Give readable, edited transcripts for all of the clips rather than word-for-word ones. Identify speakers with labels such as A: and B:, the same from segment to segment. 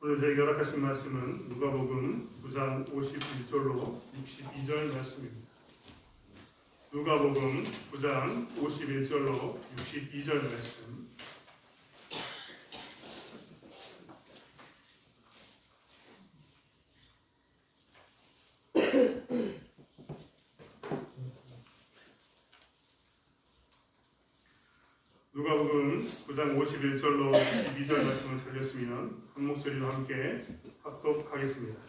A: 오늘 저희가 허락하신 말씀은 누가복음 9장 51절로 62절 말씀입니다. 누가복음 9장 51절로 62절 말씀. 누가복음 9장 51절로 62절 말씀을 찾았으면 한 목소리로 함께 합독하겠습니다.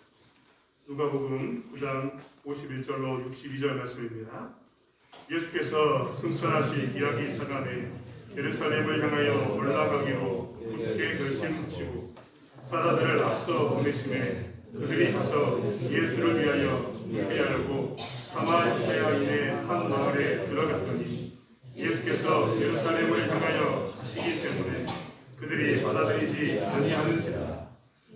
A: 누가복음 9장 51절로 62절 말씀입니다. 예수께서 승천하시 기약이 차간에 예루살렘을 향하여 올라가기로 굳게 결심하시고 사자들을 앞서 보내시매 그들이 가서 예수를 위하여 준비하려고 사마리아인의 한 마을에 들어갔더니 예수께서 예루살렘을 향하여 가시기 때문에 그들이 받아들이지 아니하는지라.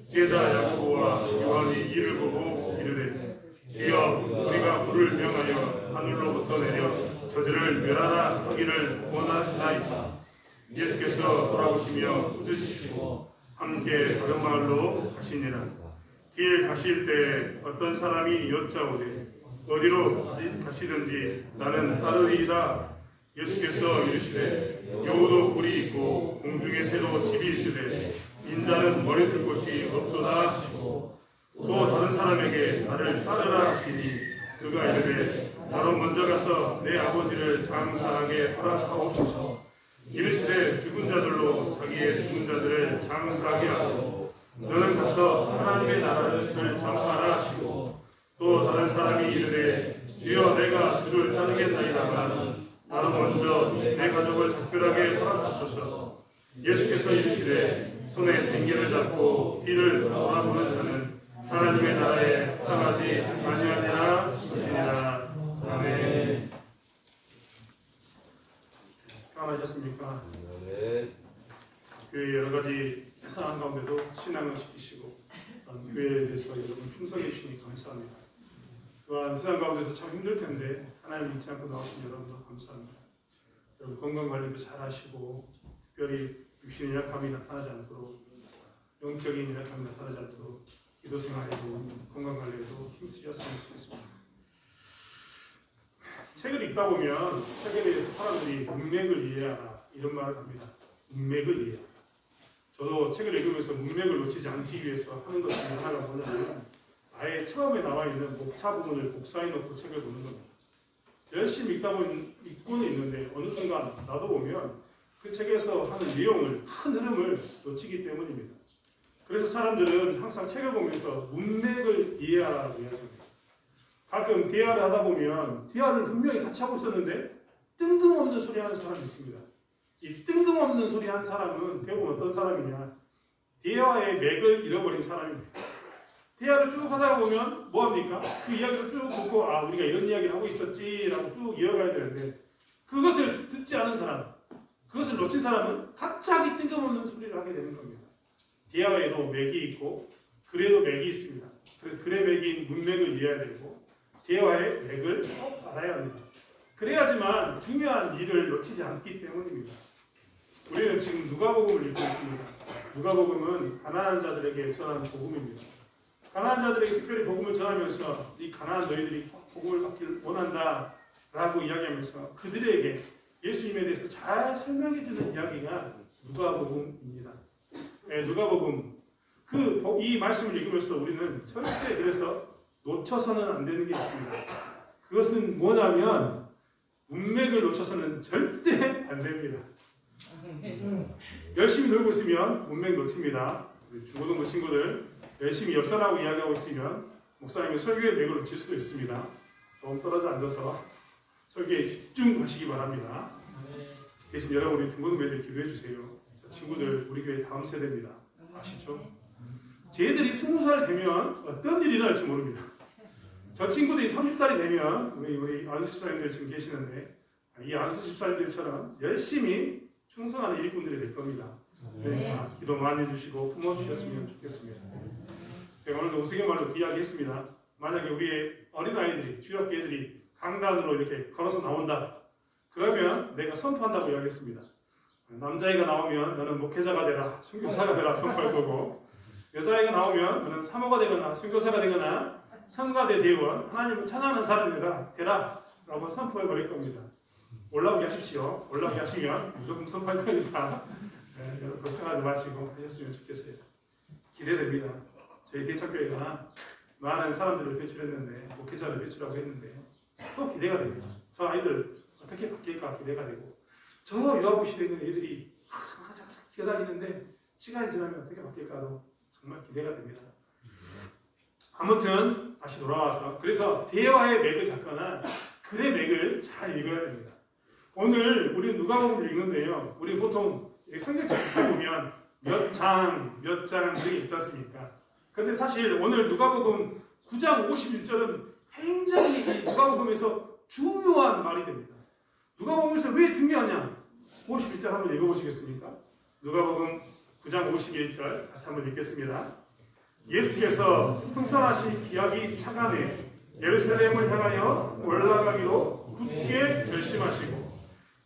A: 제자 야고보와 요한이 이를 보고 이르되 주여 우리가 불을 명하여 하늘로부터 내려 저들을 멸하라 하기를 원하시나이까. 예수께서 돌아보시며 웃으시고 함께 다른 마을로 가시니라. 길 가실 때 어떤 사람이 여짜오되 어디로 가시든지 나는 따르리이다. 예수께서 이르시되 여우도 굴이 있고 공중에 새로 집이 있으되 인자는 머리둘 곳이 없도다 하시고 또 다른 사람에게 나를 따르라 하시니 그가 이르되 나로 먼저 가서 내 아버지를 장사하게 허락하옵소서. 이르시되 죽은 자들로 자기의 죽은 자들을 장사하게 하고 너는 가서 하나님의 나라를 전파하라 하시고 또 다른 사람이 이르되 주여 내가 주를 따르겠나이다가 나로 먼저 내 가족을 작별하게 허락하소서. 예수께서 이르시되 손에 쟁개를 잡고 뒤를 돌아보는 자는 하나님의 나라에 합당하지 아니하리라 하시니라. 아멘. 평안하셨습니까? 네. 교회 여러 가지 상황 가운데도 신앙을 지키시고 교회에 대해서 여러분 충성해 주시니 감사합니다. 또한 세상 가운데서 참 힘들 텐데 하나님 믿지 않고 나오신 여러분도 감사합니다. 여러분 건강관리도 잘 하시고 특별히 육신의 약함이 나타나지 않도록 영적인 약함이 나타나지 않도록 기도생활에도 건강관리에도 힘쓰셨으면 좋겠습니다. 책을 읽다 보면 책에 대해서 사람들이 문맥을 이해하라 이런 말을 합니다. 문맥을 이해하라. 저도 책을 읽으면서 문맥을 놓치지 않기 위해서 하는 것 중에 하나가 뭐냐면 아예 처음에 나와 있는 목차 부분을 복사해 놓고 책을 보는 겁니다. 열심히 읽고는 있는데 어느 순간 나도 보면 그 책에서 하는 내용을, 큰 흐름을 놓치기 때문입니다. 그래서 사람들은 항상 책을 보면서 문맥을 이해하라고 이야기합니다. 가끔 대화를 하다 보면 대화를 분명히 같이 하고 있었는데 뜬금없는 소리 하는 사람이 있습니다. 이 뜬금없는 소리 하는 사람은 대부분 어떤 사람이냐? 대화의 맥을 잃어버린 사람입니다. 대화를 쭉 하다 보면 뭐합니까? 그 이야기를 쭉 듣고 아 우리가 이런 이야기를 하고 있었지 라고 쭉 이어가야 되는데 그것을 듣지 않은 사람, 그것을 놓친 사람은 갑자기 뜬금없는 소리를 하게 되는 겁니다. 대화에도 맥이 있고 글에도 맥이 있습니다. 그래서 글의 맥인 문맥을 이해해야 되고 대화의 맥을 꼭 알아야 합니다. 그래야지만 중요한 일을 놓치지 않기 때문입니다. 우리는 지금 누가복음을 읽고 있습니다. 누가복음은 가난한 자들에게 전한 복음입니다. 가난한 자들에게 특별히 복음을 전하면서 이 가난한 너희들이 복음을 받기를 원한다 라고 이야기하면서 그들에게 예수님에 대해서 잘 설명해 주는 이야기가 누가복음입니다. 네, 누가복음 이 말씀을 읽으면서 우리는 절대 그래서 놓쳐서는 안 되는 게 있습니다. 그것은 뭐냐면 문맥을 놓쳐서는 절대 안 됩니다. 열심히 놀고 있으면 문맥 놓칩니다. 우리 중고등부 친구들 열심히 엽산하고 이야기하고 있으면 목사님이 설교의 맥을 놓칠 수도 있습니다. 조금 떨어져 앉아서 설교에 집중하시기 바랍니다. 대신 여러분 우리 중고등부애들 기도해 주세요. 저 친구들 우리 교회 다음 세대입니다. 아시죠? 쟤들이 20살 되면 어떤 일이 날지 모릅니다. 저 친구들이 30살이 되면 우리 아저씨 집사님들 지금 계시는데 이 아저씨 집사님들처럼 열심히 충성하는 일꾼들이 될 겁니다. 네. 기도 많이 해주시고 품어주셨으면 좋겠습니다. 제가 오늘도 우스갯말로 이야기했습니다. 만약에 우리의 어린아이들이, 중학교 애들이 강단으로 이렇게 걸어서 나온다. 그러면 내가 선포한다고 이야기했습니다. 남자애가 나오면 너는 목회자가 되라, 선교사가 되라 선포할 거고 여자아이가 나오면 그는 사모가 되거나 선교사가 되거나 성가대 대원 하나님을 찬양하는 사람이 되라 라고 선포해 버릴 겁니다. 올라오게 하십시오. 올라오게 하시면 무조건 선포할 거니까 여러분 걱정하지 마시고 하셨으면 좋겠어요. 기대됩니다. 저희 대척교회가 많은 사람들을 배출했는데 목회자를 배출하고 했는데 또 기대가 됩니다. 저 아이들 어떻게 바뀔까 기대가 되고 저 유아부 시대에 있는 애들이 기어다니는데 시간이 지나면 어떻게 바뀔까도 정말 기대가 됩니다. 아무튼 다시 돌아와서 그래서 대화의 맥을 잡거나 글의 맥을 잘 읽어야 됩니다. 오늘 우리 누가복음을 읽는데요. 우리 보통 성경책을 보면 몇 장 등이 있지 않습니까? 근데 사실 오늘 누가복음 9장 51절은 굉장히 누가복음에서 중요한 말이 됩니다. 누가복음에서 왜 중요하냐? 51절 한번 읽어보시겠습니까? 누가복음 9장 51절 같이 한번 읽겠습니다. 예수께서 승천하신 기약이 차감해 예루살렘을 향하여 올라가기로 굳게 결심하시고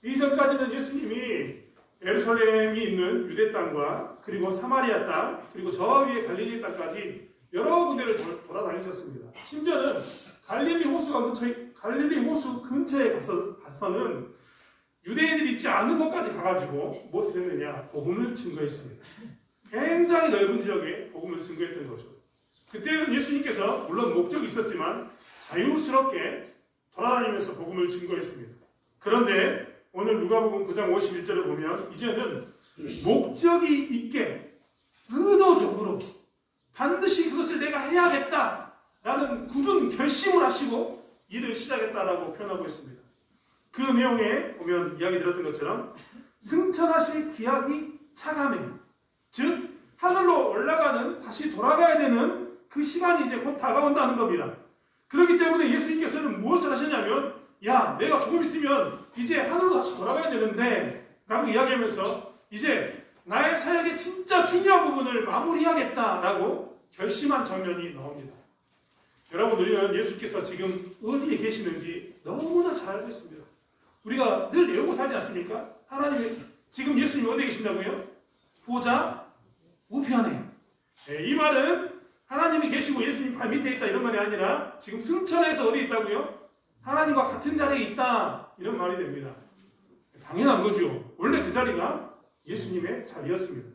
A: 이전까지는 예수님이 예루살렘이 있는 유대 땅과 그리고 사마리아 땅 그리고 저 위에 갈릴리 땅까지 여러 군데를 돌아다니셨습니다. 심지어는 갈릴리 호수 근처에 가서는 유대인들이 있지 않은 곳까지 가가지고 무엇을 했느냐? 복음을 증거했습니다. 굉장히 넓은 지역에 복음을 증거했던 거죠. 그때는 예수님께서 물론 목적이 있었지만 자유스럽게 돌아다니면서 복음을 증거했습니다. 그런데 오늘 누가복음 9장 51절을 보면 이제는 목적이 있게 의도적으로 반드시 그것을 내가 해야겠다라는 굳은 결심을 하시고 일을 시작했다라고 표현하고 있습니다. 그 내용에 보면 이야기 드렸던 것처럼 승천하실 기약이 차감해 즉 하늘로 올라가는 다시 돌아가야 되는 그 시간이 이제 곧 다가온다는 겁니다. 그렇기 때문에 예수님께서는 무엇을 하셨냐면 야 내가 조금 있으면 이제 하늘로 다시 돌아가야 되는데 라고 이야기하면서 이제 나의 사역의 진짜 중요한 부분을 마무리하겠다라고 결심한 장면이 나옵니다. 여러분 우리는 예수께서 지금 어디에 계시는지 너무나 잘 알고 있습니다. 우리가 늘 외우고 살지 않습니까? 하나님이 지금 예수님이 어디에 계신다고요? 보좌 우편에. 이 말은 하나님이 계시고 예수님 발 밑에 있다 이런 말이 아니라 지금 승천해서 어디에 있다고요? 하나님과 같은 자리에 있다 이런 말이 됩니다. 당연한 거죠. 원래 그 자리가 예수님의 자리였습니다.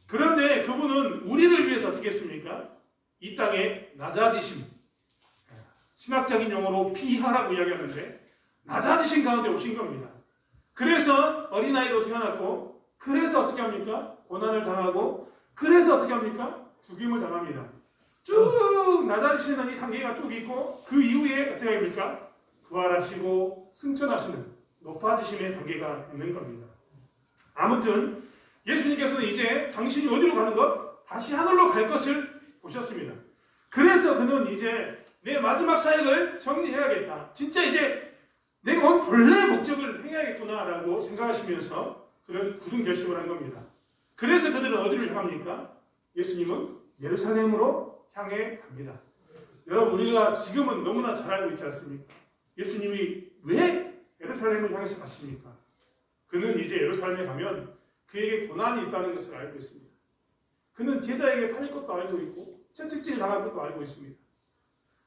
A: 그런데 그분은 우리를 위해서 어떻게 했습니까? 이 땅에 낮아지심, 신학적인 용어로 비하라고 이야기하는데 낮아지신 가운데 오신 겁니다. 그래서 어린아이로 태어났고 그래서 어떻게 합니까? 고난을 당하고 그래서 어떻게 합니까? 죽임을 당합니다. 쭉 낮아지시는 이 단계가 쭉 있고 그 이후에 어떻게 합니까? 부활하시고 승천하시는 높아지심의 단계가 있는 겁니다. 아무튼 예수님께서는 이제 당신이 어디로 가는 것? 다시 하늘로 갈 것을 보셨습니다. 그래서 그는 이제 내 마지막 사역을 정리해야겠다. 진짜 이제 내가 온 본래의 목적을 행해야겠구나라고 생각하시면서 그런 굳은 결심을 한 겁니다. 그래서 그들은 어디로 향합니까? 예수님은 예루살렘으로 향해 갑니다. 여러분 우리가 지금은 너무나 잘 알고 있지 않습니까? 예수님이 왜 예루살렘을 향해서 가십니까? 그는 이제 예루살렘에 가면 그에게 고난이 있다는 것을 알고 있습니다. 그는 제자에게 팔릴 것도 알고 있고 채찍질 당할 것도 알고 있습니다.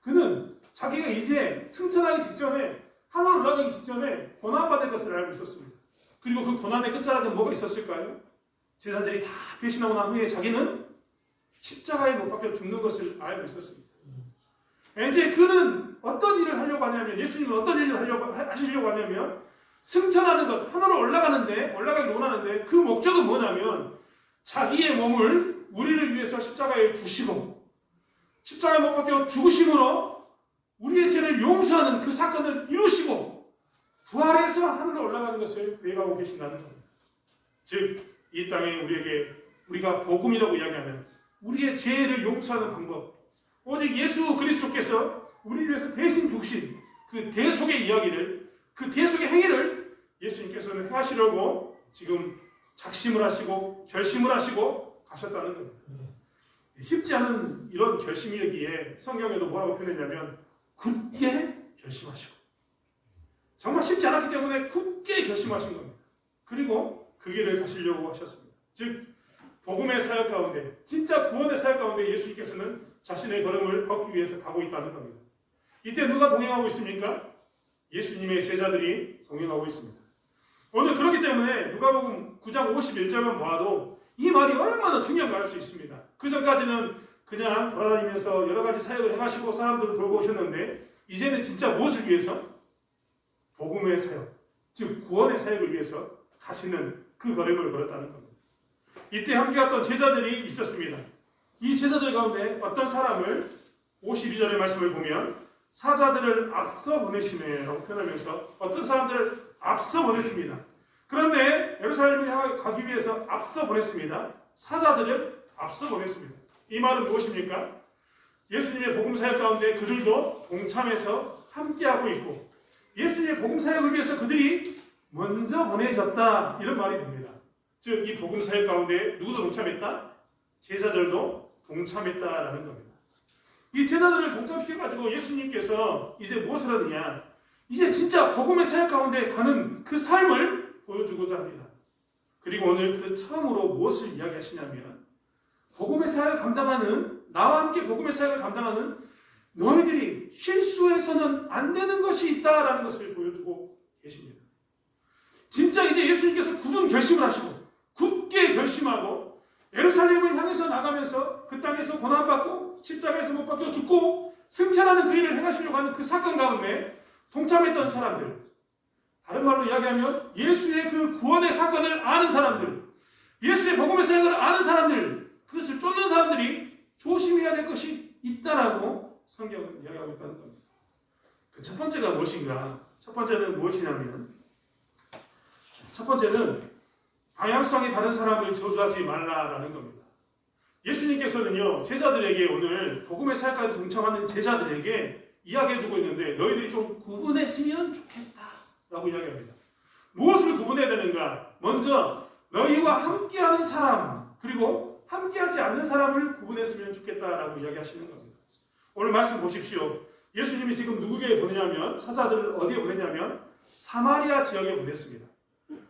A: 그는 자기가 이제 승천하기 직전에 하늘로 올라가기 직전에 고난받을 것을 알고 있었습니다. 그리고 그 고난의 끝자락은 뭐가 있었을까요? 제자들이 다 배신하고 난 후에 자기는 십자가에 못 박혀 죽는 것을 알고 있었습니다. 이제 그는 어떤 일을 하려고 하냐면 예수님은 어떤 일을 하시려고 하냐면 승천하는 것, 하늘로 올라가기 원하는데 그 목적은 뭐냐면 자기의 몸을 우리를 위해서 십자가에 주시고 십자가에 못 박혀 죽으심으로 우리의 죄를 용서하는 그 사건을 이루시고 부활해서 하늘로 올라가는 것을 계획하고 계신다는 겁니다. 즉, 이 땅에 우리가 복음이라고 이야기하는 우리의 죄를 용서하는 방법, 오직 예수 그리스도께서 우리를 위해서 대신 죽으신 그 대속의 이야기를, 그 대속의 행위를 예수님께서는 행하시려고 지금 작심을 하시고 결심을 하시고 가셨다는 겁니다. 쉽지 않은 이런 결심이기에 성경에도 뭐라고 표현했냐면 굳게 결심하시고, 정말 쉽지 않았기 때문에 굳게 결심하신 겁니다. 그리고 그 길을 가시려고 하셨습니다. 즉 복음의 사역 가운데, 진짜 구원의 사역 가운데 예수님께서는 자신의 걸음을 걷기 위해서 가고 있다는 겁니다. 이때 누가 동행하고 있습니까? 예수님의 제자들이 동행하고 있습니다. 오늘 그렇기 때문에 누가복음 9장 51절만 봐도 이 말이 얼마나 중요한가 알 수 있습니다. 그 전까지는 그냥 돌아다니면서 여러 가지 사역을 해가시고 사람들을 돌보셨는데 이제는 진짜 무엇을 위해서? 복음의 사역, 즉 구원의 사역을 위해서 가시는 그 걸음을 걸었다는 겁니다. 이때 함께 갔던 제자들이 있었습니다. 이 제자들 가운데 어떤 사람을 52절의 말씀을 보면 사자들을 앞서 보내시네 라고 표현하면서 어떤 사람들을 앞서 보냈습니다. 그런데 예루살렘을 향해 가기 위해서 앞서 보냈습니다. 사자들을 앞서 보냈습니다. 이 말은 무엇입니까? 예수님의 복음 사역 가운데 그들도 동참해서 함께하고 있고 예수님의 복음 사역을 위해서 그들이 먼저 보내졌다 이런 말이 됩니다. 즉 이 복음 사역 가운데 누구도 동참했다? 제자들도 동참했다라는 겁니다. 이 제자들을 동참시켜가지고 예수님께서 이제 무엇을 하느냐? 이제 진짜 복음의 사역 가운데 가는 그 삶을 보여주고자 합니다. 그리고 오늘 그 처음으로 무엇을 이야기하시냐면 복음의 사역을 감당하는 나와 함께 복음의 사역을 감당하는 너희들이 실수해서는 안 되는 것이 있다라는 것을 보여주고 계십니다. 진짜 이제 예수님께서 굳은 결심을 하시고 굳게 결심하고 예루살렘을 향해서 나가면서 그 땅에서 고난받고 십자가에서 못 박혀 죽고 승천하는 그 일을 행하시려고 하는 그 사건 가운데 동참했던 사람들, 다른 말로 이야기하면 예수의 그 구원의 사건을 아는 사람들, 예수의 복음의 사역을 아는 사람들, 그것을 쫓는 사람들이 조심해야 될 것이 있다라고 성경은 이야기하고 있다는 겁니다. 그 첫 번째가 무엇인가? 첫 번째는 무엇이냐면 첫 번째는 방향성이 다른 사람을 저주하지 말라라는 겁니다. 예수님께서는요 제자들에게 오늘 복음의 사역까지 동참하는 제자들에게 이야기해주고 있는데 너희들이 좀 구분했으면 좋겠다라고 이야기합니다. 무엇을 구분해야 되는가? 먼저 너희와 함께하는 사람 그리고 함께하지 않는 사람을 구분했으면 좋겠다라고 이야기하시는 겁니다. 오늘 말씀 보십시오. 예수님이 지금 누구에게 보내냐면 사자들을 어디에 보내냐면 사마리아 지역에 보냈습니다.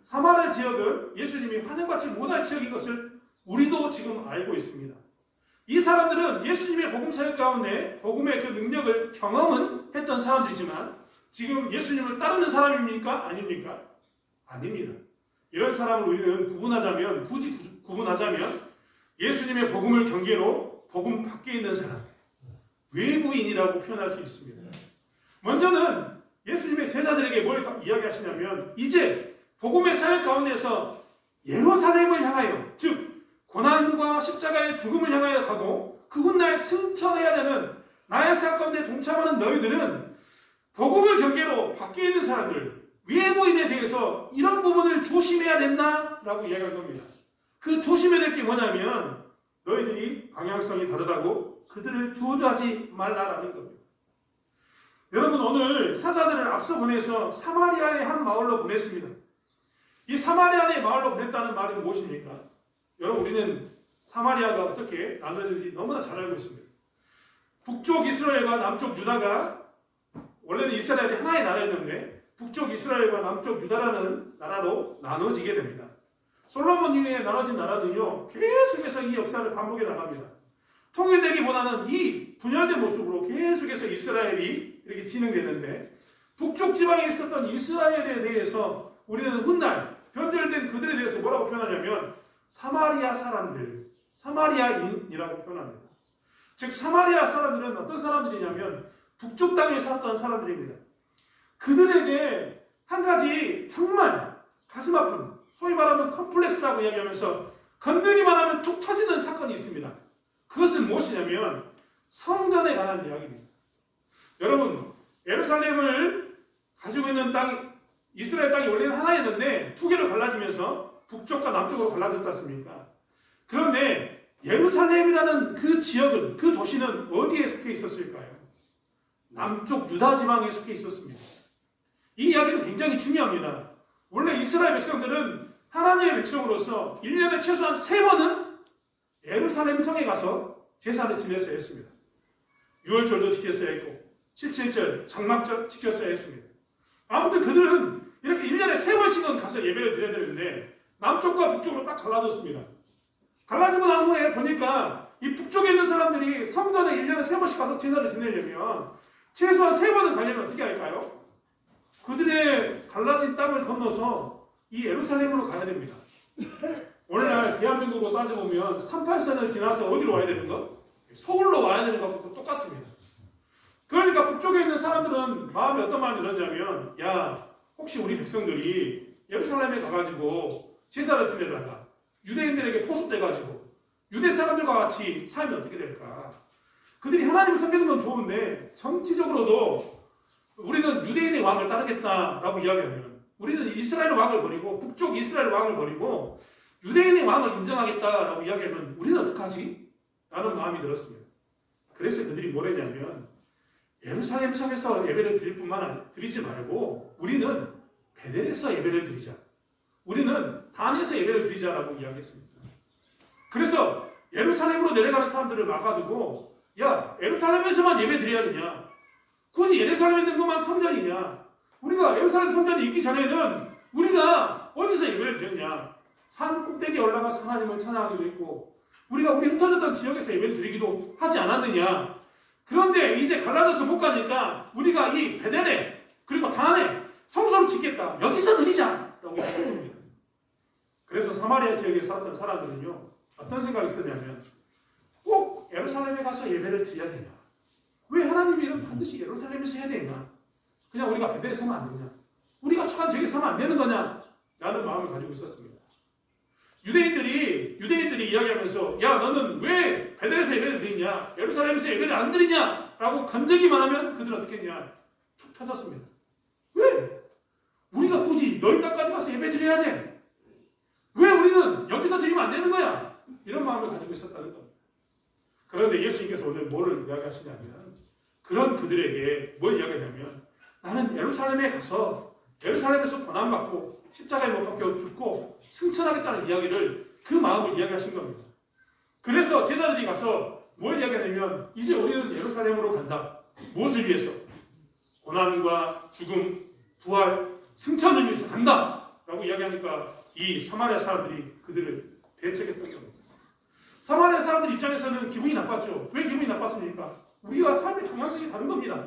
A: 사마리아 지역은 예수님이 환영받지 못할 지역인 것을 우리도 지금 알고 있습니다. 이 사람들은 예수님의 복음 사역 가운데 복음의 그 능력을 경험은 했던 사람들이지만 지금 예수님을 따르는 사람입니까? 아닙니까? 아닙니다. 이런 사람을 우리는 구분하자면 굳이 구분하자면 예수님의 복음을 경계로 복음 밖에 있는 사람, 외부인이라고 표현할 수 있습니다. 먼저는 예수님의 제자들에게 뭘 이야기하시냐면 이제 복음의 사역 가운데서 예루살렘을 향하여 즉 고난과 십자가의 죽음을 향하여 가고 그 훗날 승천해야 되는 나의 사역 가운데 동참하는 너희들은 복음을 경계로 밖에 있는 사람들, 외부인에 대해서 이런 부분을 조심해야 된다라고 이야기한 겁니다. 그 조심해야 될 게 뭐냐면 너희들이 방향성이 다르다고 그들을 저주하지 말라라는 겁니다. 여러분 오늘 사자들을 앞서 보내서 사마리아의 한 마을로 보냈습니다. 이 사마리아의 마을로 보냈다는 말은 무엇입니까? 여러분 우리는 사마리아가 어떻게 나눠지는지 너무나 잘 알고 있습니다. 북쪽 이스라엘과 남쪽 유다가 원래는 이스라엘이 하나의 나라였는데 북쪽 이스라엘과 남쪽 유다라는 나라로 나눠지게 됩니다. 솔로몬 이후에 나눠진 나라는요 계속해서 이 역사를 반복해 나갑니다. 통일되기보다는 이 분열된 모습으로 계속해서 이스라엘이 이렇게 진행되는데 북쪽 지방에 있었던 이스라엘에 대해서 우리는 훗날 변절된 그들에 대해서 뭐라고 표현하냐면 사마리아 사람들, 사마리아인이라고 표현합니다. 즉 사마리아 사람들은 어떤 사람들이냐면 북쪽 땅에 살았던 사람들입니다. 그들에게 한 가지 정말 가슴 아픈 소위 말하면 컴플렉스라고 이야기하면서 건드리기만 하면 툭 터지는 사건이 있습니다. 그것은 무엇이냐면 성전에 관한 이야기입니다. 여러분 예루살렘을 가지고 있는 땅 이스라엘 땅이 원래는 하나였는데 두 개로 갈라지면서 북쪽과 남쪽으로 갈라졌지 않습니까? 그런데 예루살렘이라는 그 지역은 그 도시는 어디에 속해 있었을까요? 남쪽 유다 지방에 속해 있었습니다. 이 이야기는 굉장히 중요합니다. 원래 이스라엘 백성들은 하나님의 백성으로서 1년에 최소한 3번은 예루살렘 성에 가서 제사를 지냈어야 했습니다. 6월절도 지켰어야 했고 7.7절 장막절 지켰어야 했습니다. 아무튼 그들은 이렇게 1년에 3번씩은 가서 예배를 드려야 되는데 남쪽과 북쪽으로 딱 갈라졌습니다. 갈라지고 난 후에 보니까 이 북쪽에 있는 사람들이 성전에 1년에 3번씩 가서 제사를 지내려면 최소한 3번은 가려면 어떻게 할까요? 그들의 갈라진 땅을 건너서 이 예루살렘으로 가야 됩니다. 오늘날 대한민국으로 따져보면 38선을 지나서 어디로 와야 되는 거? 서울로 와야 되는 것과 똑같습니다. 그러니까 북쪽에 있는 사람들은 마음이 어떤 마음이 들었냐면, 야, 혹시 우리 백성들이 예루살렘에 가가지고 제사를 지내다가 유대인들에게 포섭돼가지고 유대 사람들과 같이 살면 어떻게 될까? 그들이 하나님을 섬기는 건 좋은데 정치적으로도 우리는 유대인의 왕을 따르겠다라고 이야기하면, 우리는 이스라엘 왕을 버리고 북쪽 이스라엘 왕을 버리고 유대인의 왕을 인정하겠다라고 이야기하면 우리는 어떡하지? 라는 마음이 들었습니다. 그래서 그들이 뭘 했냐면, 예루살렘 성에서 예배를 드리지 말고 우리는 베델에서 예배를 드리자. 우리는 단에서 예배를 드리자라고 이야기했습니다. 그래서 예루살렘으로 내려가는 사람들을 막아두고, 야, 예루살렘에서만 예배 드려야 되냐? 굳이 예루살렘에 있는 것만 성전이냐? 우리가 예루살렘 성전이 있기 전에는 우리가 어디서 예배를 드렸냐? 산 꼭대기에 올라가서 하나님을 찬양하기도 했고, 우리가 우리 흩어졌던 지역에서 예배를 드리기도 하지 않았느냐? 그런데 이제 갈라져서 못 가니까 우리가 이 베델에 그리고 단에 성소를 짓겠다. 여기서 드리자라고 얘기합니다. 그래서 사마리아 지역에 살았던 사람들은요, 어떤 생각이 있었냐면, 꼭 예루살렘에 가서 예배를 드려야 되냐? 왜 하나님의 이름 반드시 예루살렘에서 해야 되냐? 그냥 우리가 베델에 서면 안 되냐? 우리가 처한 지역에 서면 안 되는 거냐? 라는 마음을 가지고 있었습니다. 유대인들이 이야기하면서, 야, 너는 왜 베델에서 예배를 드리냐? 예루살렘에서 예배를 안 드리냐? 라고 건들기만 하면 그들은 어떻게 했냐? 툭 터졌습니다. 왜? 우리가 굳이 너희 땅까지 가서 예배 드려야 돼? 왜 우리는 여기서 드리면 안 되는 거야? 이런 마음을 가지고 있었다는 겁니다. 그런데 예수님께서 오늘 뭐를 이야기하시냐면, 그런 그들에게 뭘 이야기하냐면, 나는 예루살렘에 가서 예루살렘에서 고난받고 십자가에 못 박혀 죽고 승천하겠다는 이야기를, 그 마음을 이야기하신 겁니다. 그래서 제자들이 가서 뭘 이야기하냐면, 이제 우리는 예루살렘으로 간다. 무엇을 위해서? 고난과 죽음, 부활, 승천을 위해서 간다 라고 이야기하니까 이 사마리아 사람들이 그들을 대책했던 겁니다. 사마리아 사람들 입장에서는 기분이 나빴죠. 왜 기분이 나빴습니까? 우리와 삶의 방향성이 다른 겁니다.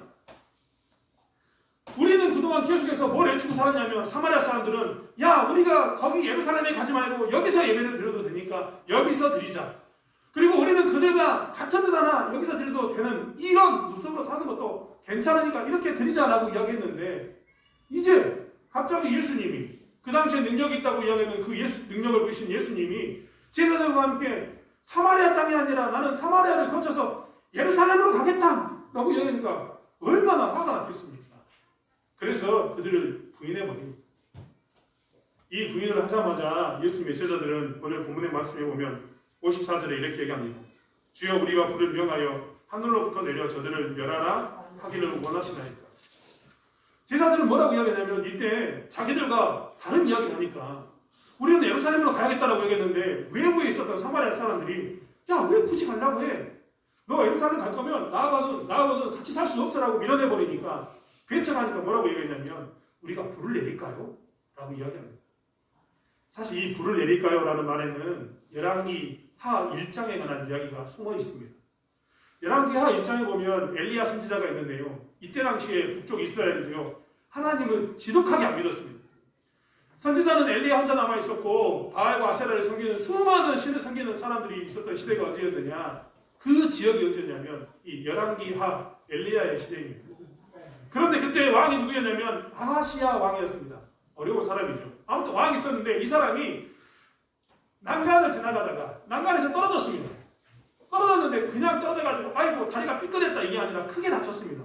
A: 우리는 그동안 계속해서 뭘 외치고 살았냐면, 사마리아 사람들은, 야, 우리가 거기 예루살렘에 가지 말고 여기서 예배를 드려도 되니까 여기서 드리자. 그리고 우리는 그들과 같은 듯 하나 여기서 드려도 되는 이런 모습으로 사는 것도 괜찮으니까 이렇게 드리자라고 이야기했는데, 이제 갑자기 예수님이, 그 당시에 능력이 있다고 이야기하는 그 능력을 보이신 예수님이 제자들과 함께 사마리아 땅이 아니라 나는 사마리아를 거쳐서 예루살렘으로 가겠다라고 이야기하니까 얼마나 화가 났겠습니까? 그래서 그들을 부인해버립니다. 이 부인을 하자마자 예수님의 제자들은 오늘 본문의 말씀에 보면 54절에 이렇게 얘기합니다. 주여, 우리가 불을 명하여 하늘로부터 내려 저들을 멸하라 하기를 원하시나이까. 제자들은 뭐라고 이야기하냐면, 이때 자기들과 다른 이야기를 하니까, 우리는 예루살렘으로 가야겠다라고 얘기했는데 외부에 있었던 사마리아 사람들이, 야, 왜 굳이 가려고 해? 너 예루살렘 갈 거면 나하고는 같이 살 수 없어라고 밀어내버리니까, 배척하니까 뭐라고 얘기했냐면, 우리가 불을 내릴까요? 라고 이야기합니다. 사실 이 불을 내릴까요? 라는 말에는 열왕기 하 1장에 관한 이야기가 숨어 있습니다. 열왕기 하 1장에 보면 엘리야 선지자가 있는데요, 이때 당시에 북쪽 이스라엘은요, 하나님을 지독하게 안 믿었습니다. 선지자는 엘리야 혼자 남아있었고, 바알과 아세라를 섬기는 수많은 신을 섬기는 사람들이 있었던 시대가 언제였느냐? 그 지역이 언제였냐면 이 열왕기 하 엘리야의 시대입니다. 그런데 그때 왕이 누구였냐면 아하시야 왕이었습니다. 어려운 사람이죠. 아무튼 왕이 있었는데, 이 사람이 난간을 지나가다가 난간에서 떨어졌습니다. 떨어졌는데 그냥 떨어져가지고 아이고 다리가 삐끗했다 이게 아니라 크게 다쳤습니다.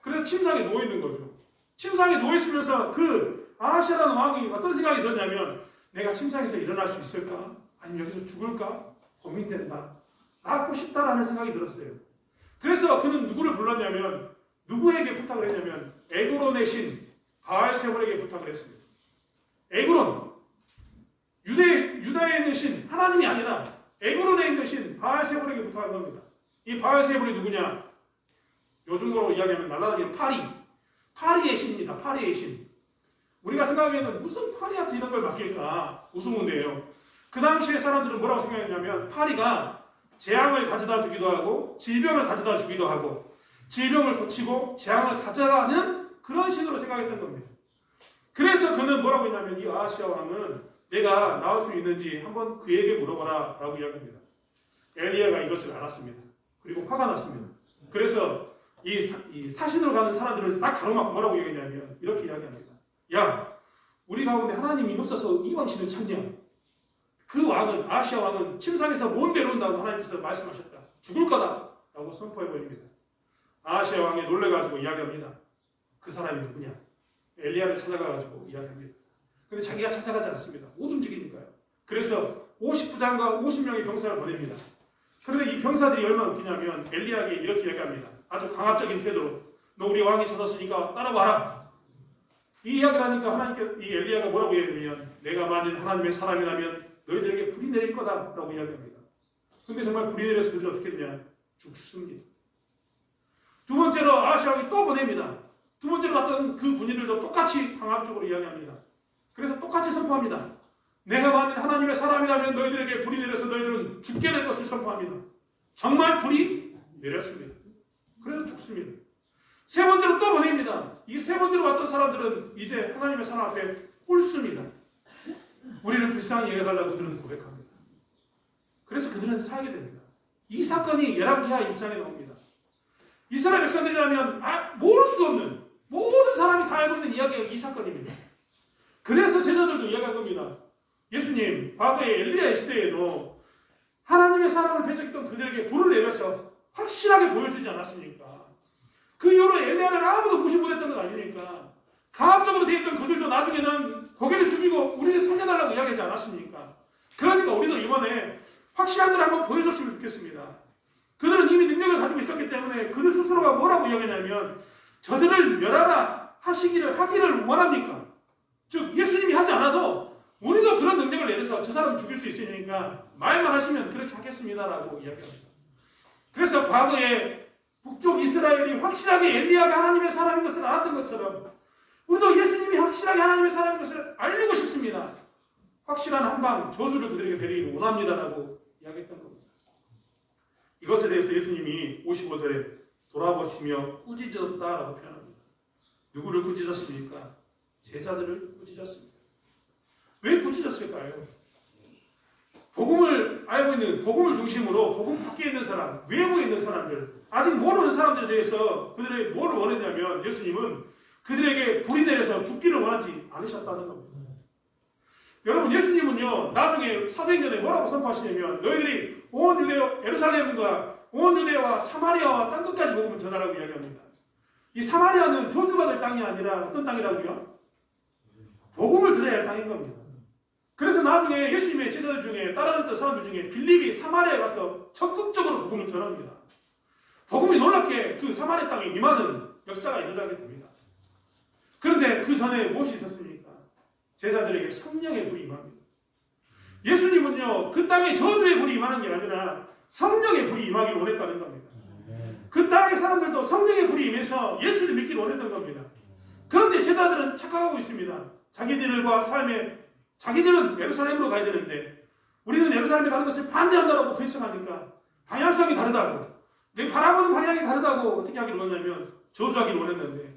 A: 그래서 침상에 누워있는 거죠. 침상에 누워있으면서 그 아하시야라는 왕이 어떤 생각이 들었냐면, 내가 침상에서 일어날 수 있을까? 아니면 여기서 죽을까? 고민된다. 낫고 싶다라는 생각이 들었어요. 그래서 그는 누구를 불렀냐면, 누구에게 부탁을 했냐면 에그론의 신 바알세볼에게 부탁을 했습니다. 에그론, 유다에 있는 신, 하나님이 아니라 에그론에 있는 신 바알세볼에게 부탁한 겁니다. 이 바알세볼이 누구냐? 요즘으로 이야기하면 날아다니는 파리의 신입니다. 파리의 신. 우리가 생각하면 무슨 파리한테 이런 걸 맡길까? 우스운데요. 그 당시에 사람들은 뭐라고 생각했냐면 파리가 재앙을 가져다 주기도 하고 질병을 가져다 주기도 하고 질병을 고치고 재앙을 가져가는 그런 식으로 생각했던 겁니다. 그래서 그는 뭐라고 했냐면 이 아하시아 왕은 내가 나올 수 있는지 한번 그에게 물어봐라 라고 이야기합니다. 엘리야가 이것을 알았습니다. 그리고 화가 났습니다. 그래서 이 사신으로 가는 사람들을 딱 가로막고 뭐라고 이야기하냐면 이렇게 이야기합니다. 야, 우리 가운데 하나님이 없어서 이 왕신을 찾냐? 그 왕은 아하시아 왕은 침상에서 못 내려온다고 하나님께서 말씀하셨다. 죽을 거다 라고 선포해버립니다. 아하시아 왕이 놀래가지고 이야기합니다. 그 사람이 누구냐? 엘리야를 찾아가가지고 이야기합니다. 근데 자기가 찾아가지 않습니다. 못 움직이니까요. 그래서 50부장과 50명의 병사를 보냅니다. 그런데 이 병사들이 얼마나 웃기냐면 엘리야에게 이렇게 이야기합니다. 아주 강압적인 태도로 너 우리 왕이 찾았으니까 따라와라. 이 이야기를 하니까 하나님께 이 엘리야가 뭐라고 이야기하면 내가 만일 하나님의 사람이라면 너희들에게 불이 내릴 거다라고 이야기합니다. 근데 정말 불이 내려서 그들이 어떻게 되냐? 죽습니다. 두 번째로 아하시아 왕이 또 보냅니다. 두 번째로 갔던 그 군인들도 똑같이 강압적으로 이야기합니다. 그래서 똑같이 선포합니다. 내가 만일 하나님의 사람이라면 너희들에게 불이 내려서 너희들은 죽게 될 것을 선포합니다. 정말 불이 내렸습니다. 그래서 죽습니다. 세 번째로 또 보냅니다. 이 세 번째로 왔던 사람들은 이제 하나님의 사람 앞에 꿇습니다. 우리를 불쌍히 여겨달라고 그들은 고백합니다. 그래서 그들은 살게 됩니다. 이 사건이 열왕기하 1장에 나옵니다. 이스라엘 백성들이라면 모를 수 없는 모든 사람이 다 알고 있는 이야기가 이 사건입니다. 그래서 제자들도 이야기할 겁니다. 예수님, 과거에 엘리야 시대에도 하나님의 사람을 배척했던 그들에게 불을 내려서 확실하게 보여주지 않았습니까? 그 이후로 엘리야를 아무도 무시 못했던 것 아닙니까? 강압적으로 되었던 그들도 나중에는 고개를 숙이고 우리를 살려달라고 이야기하지 않았습니까? 그러니까 우리도 이번에 확실한 걸 한번 보여줬으면 좋겠습니다. 그들은 이미 능력을 가지고 있었기 때문에 그들 스스로가 뭐라고 이야기하냐면 저들을 멸하라 하기를 원합니까? 즉 예수님이 하지 않아도 우리도 그런 능력을 내려서 저 사람 죽일 수 있으니까 말만 하시면 그렇게 하겠습니다라고 이야기합니다. 그래서 과거에 북쪽 이스라엘이 확실하게 엘리야가 하나님의 사람인 것을 알았던 것처럼 우리도 예수님이 확실하게 하나님의 사람인 것을 알리고 싶습니다. 확실한 한방 저주를 그들에게 베리기를 원합니다라고 이야기했던 겁니다. 이것에 대해서 예수님이 55절에 돌아보시며 꾸짖었다라고 표현합니다. 누구를 꾸짖었습니까? 제자들을 꾸짖었습니다. 왜 꾸짖었을까요? 복음을 알고 있는, 복음을 중심으로 복음 밖에 있는 사람, 외부에 있는 사람들, 아직 모르는 사람들에 대해서 그들이 뭘 원했냐면 예수님은 그들에게 불이 내려서 죽기를 원하지 않으셨다는 겁니다. 여러분, 예수님은요, 나중에 사도행전에 뭐라고 선포하시냐면 너희들이 온 유대 예루살렘과 온 유대와 사마리아와 땅 끝까지 복음을 전하라고 이야기합니다. 이 사마리아는 저주받을 땅이 아니라 어떤 땅이라고요? 복음을 들어야 할 땅인 겁니다. 그래서 나중에 예수님의 제자들 중에 따라줬던 사람들 중에 빌립이 사마리아에 가서 적극적으로 복음을 전합니다. 복음이 놀랍게 그 사마리아 땅에 임하는 역사가 일어나게 됩니다. 그런데 그 전에 무엇이 있었습니까? 제자들에게 성령의 불이 임합니다. 예수님은요, 그 땅에 저주의 불이 임하는 게 아니라 성령의 불이 임하기를 원했다는 겁니다. 그 땅의 사람들도 성령의 불이 임해서 예수를 믿기를 원했던 겁니다. 그런데 제자들은 착각하고 있습니다. 자기들과 삶에, 자기들은 예루살렘으로 가야 되는데 우리는 예루살렘에 가는 것을 반대한다고 결정하니까 방향성이 다르다고, 내 바라보는 방향이 다르다고 어떻게 하기를 원하냐면 저주하기를 원했는데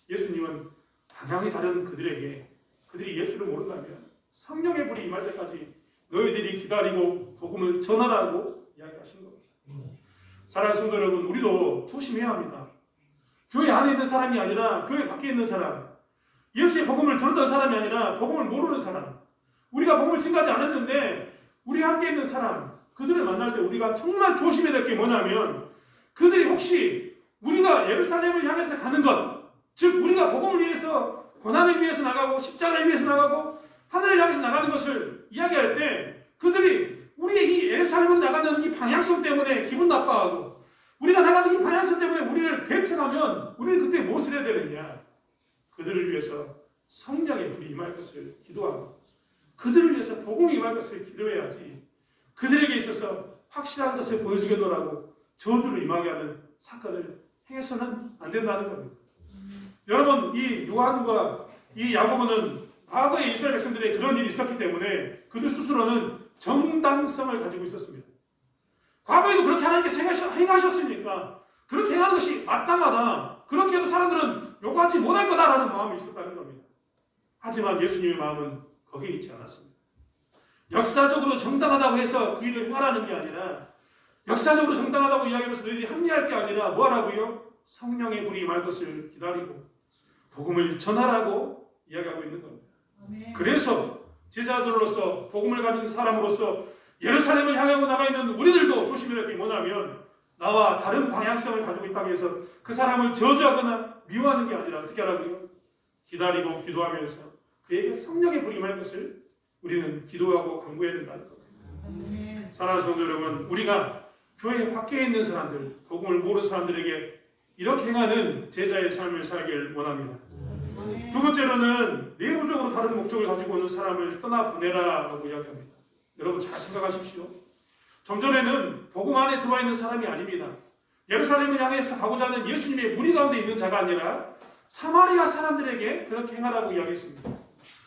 A: 예수님은 방향이 다른 그들에게, 그들이 예수를 모른다면 성령의 불이 임할 때까지 너희들이 기다리고 복음을 전하라고 이야기하신 겁니다. 사랑하는 성도 여러분, 우리도 조심해야 합니다. 교회 안에 있는 사람이 아니라 교회 밖에 있는 사람, 예수의 복음을 들었던 사람이 아니라 복음을 모르는 사람, 우리가 복음을 증거하지 않았는데 우리 함께 있는 사람, 그들을 만날 때 우리가 정말 조심해야 될 게 뭐냐면 그들이 혹시 우리가 예루살렘을 향해서 가는 것, 즉 우리가 복음을 위해서, 고난을 위해서 나가고 십자가를 위해서 나가고 하늘을 향해서 나가는 것을 이야기할 때 그들이 우리의 이 예루살렘을 나가는 이 방향성 때문에 기분 나빠하고 우리가 나가는 이 방향성 때문에 우리를 배척하면 우리는 그때 무엇을 해야 되느냐? 그들을 위해서 성령의 불이 임할 것을 기도하고 그들을 위해서 복음이 임할 것을 기도해야지 그들에게 있어서 확실한 것을 보여주겠노라고 저주로 임하게 하는 사건을 행해서는 안 된다는 겁니다. 여러분, 이 요한과 이 야고보는 과거에 이스라엘 백성들의 그런 일이 있었기 때문에 그들 스스로는 정당성을 가지고 있었습니다. 과거에도 그렇게 하나님께서 행하셨으니까 그렇게 행하는 것이 마땅하다. 그렇게 해도 사람들은 요구하지 못할 거다라는 마음이 있었다는 겁니다. 하지만 예수님의 마음은 거기에 있지 않았습니다. 역사적으로 정당하다고 해서 그 일을 행하라는 게 아니라, 역사적으로 정당하다고 이야기하면서 너희들이 합리할 게 아니라 뭐 하라고요? 성령의 불이 말 것을 기다리고 복음을 전하라고 이야기하고 있는 겁니다. 그래서 제자들로서, 복음을 가진 사람으로서 예루살렘을 향하고 나가 있는 우리들도 조심해야 될 게 뭐냐면, 나와 다른 방향성을 가지고 있다고 해서 그 사람을 저주하거나 미워하는 게 아니라 어떻게 하라고요? 기다리고 기도하면서 그에게 성령의 불이 말 것을 우리는 기도하고 간구해야 된다는 겁니다. 사랑하는 성도 여러분, 우리가 교회 밖에 있는 사람들, 복음을 모르는 사람들에게 이렇게 행하는 제자의 삶을 살길 원합니다. 두 번째로는 내부적으로 다른 목적을 가지고 오는 사람을 떠나보내라라고 이야기합니다. 여러분 잘 생각하십시오. 좀 전에는 복음 안에 들어와 있는 사람이 아닙니다. 예루살렘을 향해서 가고자 하는 예수님의 무리 가운데 있는 자가 아니라 사마리아 사람들에게 그렇게 행하라고 이야기했습니다.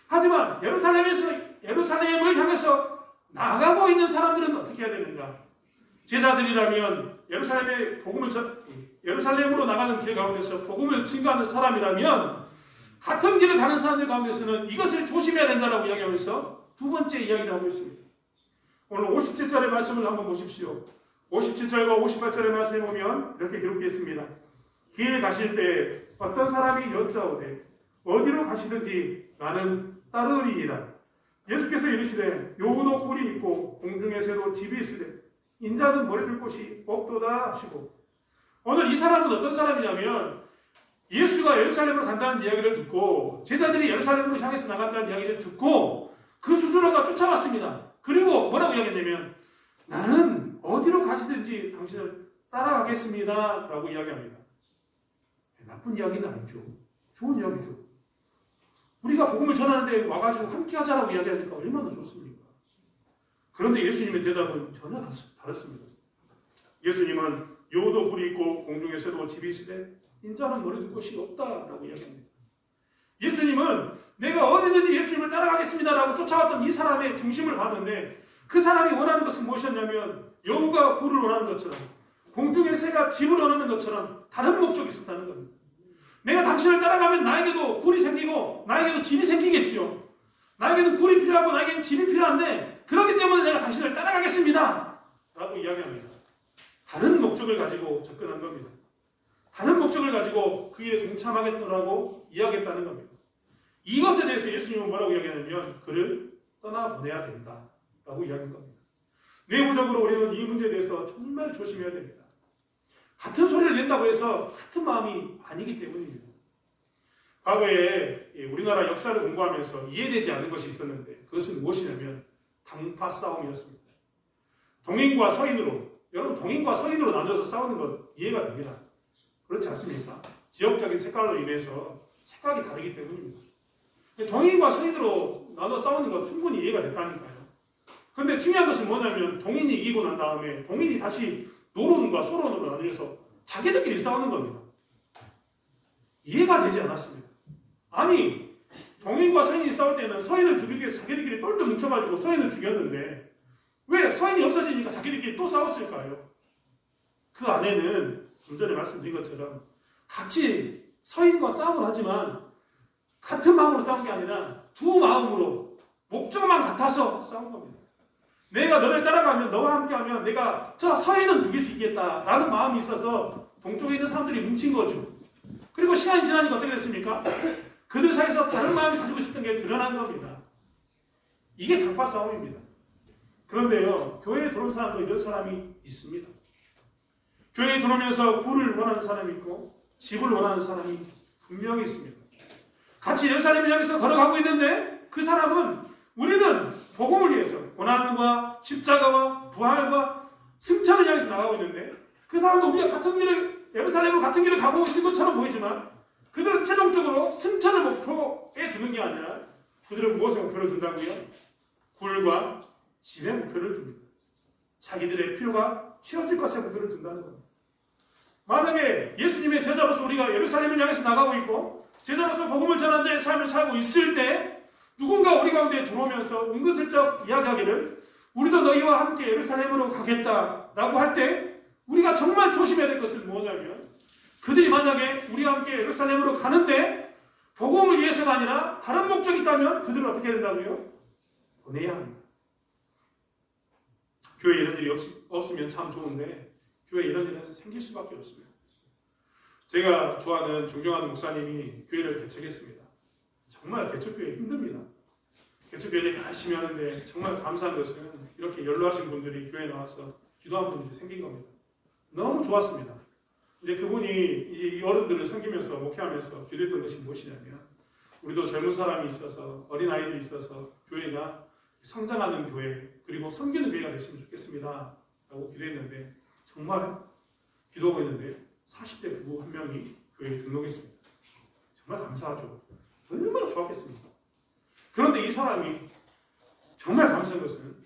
A: 하지만 예루살렘을 향해서 나가고 있는 사람들은 어떻게 해야 되는가? 제자들이라면 예루살렘으로 나가는 길 가운데서 복음을 증거하는 사람이라면 같은 길을 가는 사람들 가운데서는 이것을 조심해야 된다라고 이야기하면서 두 번째 이야기를 하고 있습니다. 오늘 57절의 말씀을 한번 보십시오. 57절과 58절의 말씀에 보면 이렇게 기록되어 있습니다. 길 가실 때 어떤 사람이 여짜오되 어디로 가시든지 나는 따르리이다. 예수께서 이르시되 여우도 굴이 있고 공중에 새도 집이 있으되 인자는 머리 둘 곳이 없도다 하시고, 오늘 이 사람은 어떤 사람이냐면 예수가 예루살렘으로 간다는 이야기를 듣고 제자들이 예루살렘으로 향해서 나간다는 이야기를 듣고 그 스스로가 쫓아왔습니다. 그리고 뭐라고 이야기했냐면 나는 어디로 가시든지 당신을 따라가겠습니다 라고 이야기합니다. 나쁜 이야기는 아니죠. 좋은 이야기죠. 우리가 복음을 전하는데 와가지고 함께 하자라고 이야기하니까 얼마나 좋습니까? 그런데 예수님의 대답은 전혀 다릅니다. 예수님은 여우도 굴이 있고 공중에 새도 집이 있으되 인자는 머리 둘 곳이 없다라고 이야기합니다. 예수님은 내가 어디든지 예수님을 따라가겠습니다라고 쫓아왔던 이 사람의 중심을 봤는데 그 사람이 원하는 것은 무엇이었냐면 여우가 굴을 원하는 것처럼 공중의 새가 집을 원하는 것처럼 다른 목적이 있었다는 겁니다. 내가 당신을 따라가면 나에게도 굴이 생기고 나에게도 집이 생기겠지요. 나에게는 굴이 필요하고 나에게는 집이 필요한데 그렇기 때문에 내가 당신을 따라가겠습니다 라고 이야기합니다. 다른 목적을 가지고 접근한 겁니다. 다른 목적을 가지고 그 일에 동참하겠다라고 이야기했다는 겁니다. 이것에 대해서 예수님은 뭐라고 이야기하냐면 그를 떠나보내야 된다라고 이야기한 겁니다. 내부적으로 우리는 이 문제에 대해서 정말 조심해야 됩니다. 같은 소리를 낸다고 해서 같은 마음이 아니기 때문입니다. 과거에 우리나라 역사를 공부하면서 이해되지 않는 것이 있었는데 그것은 무엇이냐면 당파 싸움이었습니다. 동인과 서인으로, 여러분 동인과 서인으로 나눠서 싸우는 것 이해가 됩니다. 그렇지 않습니까? 지역적인 색깔로 인해서 색깔이 다르기 때문입니다. 동인과 서인으로 나눠 싸우는 건 충분히 이해가 됐다니까요. 그런데 중요한 것은 뭐냐면 동인이 이기고 난 다음에 동인이 다시 노론과 소론으로 나뉘어서 자기들끼리 싸우는 겁니다. 이해가 되지 않았습니다. 아니 동인과 서인이 싸울 때는 서인을 죽이기 위해서 자기들끼리 똘똘 뭉쳐가지고 서인을 죽였는데 왜 서인이 없어지니까 자기들끼리 또 싸웠을까요? 그 안에는 좀 전에 말씀드린 것처럼 같이 서인과 싸움을 하지만 같은 마음으로 싸운 게 아니라 두 마음으로 목적만 같아서 싸운 겁니다. 내가 너를 따라가면 너와 함께하면 내가 저 서인은 죽일 수 있겠다라는 마음이 있어서 동쪽에 있는 사람들이 뭉친 거죠. 그리고 시간이 지나니까 어떻게 됐습니까? 그들 사이에서 다른 마음이 가지고 있었던 게 드러난 겁니다. 이게 당파 싸움입니다. 그런데요, 교회에 들어온 사람도 이런 사람이 있습니다. 교회에 들어오면서 굴을 원하는 사람이 있고 집을 원하는 사람이 분명히 있습니다. 같이 예루살렘을 향해서 걸어가고 있는데 그 사람은 우리는 복음을 위해서 고난과 십자가와 부활과 승천을 향해서 나가고 있는데 그 사람도 우리가 같은 길을 예루살렘을 같은 길을 가고 있는 것처럼 보이지만 그들은 최종적으로 승천을 목표에 두는 게 아니라 그들은 무엇을 목표로 둔다고요? 굴과 집의 목표를 둡니다. 자기들의 필요가 채워질 것에 목표를 둔다는 겁니다. 만약에 예수님의 제자로서 우리가 예루살렘을 향해서 나가고 있고 제자로서 복음을 전하는 자의 삶을 살고 있을 때 누군가 우리 가운데 들어오면서 은근슬쩍 이야기하기를 우리도 너희와 함께 예루살렘으로 가겠다라고 할 때 우리가 정말 조심해야 될 것은 뭐냐면 그들이 만약에 우리와 함께 예루살렘으로 가는데 복음을 위해서가 아니라 다른 목적이 있다면 그들은 어떻게 해야 된다고요? 보내야 합니다. 교회에 이런 일이 없으면 참 좋은데 교회에 이런 일은 생길 수밖에 없습니다. 제가 좋아하는 존경하는 목사님이 교회를 개척했습니다. 정말 개척교회 힘듭니다. 개척교회를 열심히 하는데 정말 감사한 것은 이렇게 연로하신 분들이 교회에 나와서 기도한 분들이 생긴 겁니다. 너무 좋았습니다. 이제 그분이 이 어른들을 섬기면서 목회하면서 기도했던 것이 무엇이냐면 우리도 젊은 사람이 있어서 어린아이들이 있어서 교회가 성장하는 교회 그리고 섬기는 교회가 됐으면 좋겠습니다 라고 기도했는데 정말 기도하고 있는데 40대 부부 한 명이 교회에 등록했습니다. 정말 감사하죠. 얼마나 좋았겠습니까? 그런데 이 사람이 정말 감사한 것은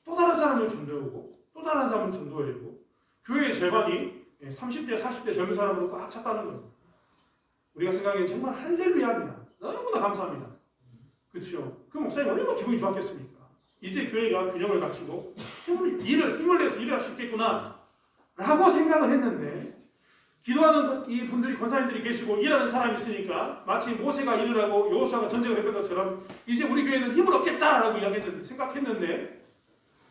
A: 또 다른 사람을 전도하고 또 다른 사람을 전도하고 교회의 절반이 30대, 40대 젊은 사람으로 꽉 찼다는 겁니다. 우리가 생각하기엔 정말 할렐루야입니다. 너무나 감사합니다. 그렇죠? 그 목사님 얼마나 기분이 좋았겠습니까? 이제 교회가 균형을 갖추고 힘을 내서 일을 할 수 있겠구나 라고 생각을 했는데 기도하는 이 분들이 권사님들이 계시고 일하는 사람이 있으니까 마치 모세가 일을 하고 여호수아가 전쟁을 했던 것처럼 이제 우리 교회는 힘을 얻겠다라고 생각했는데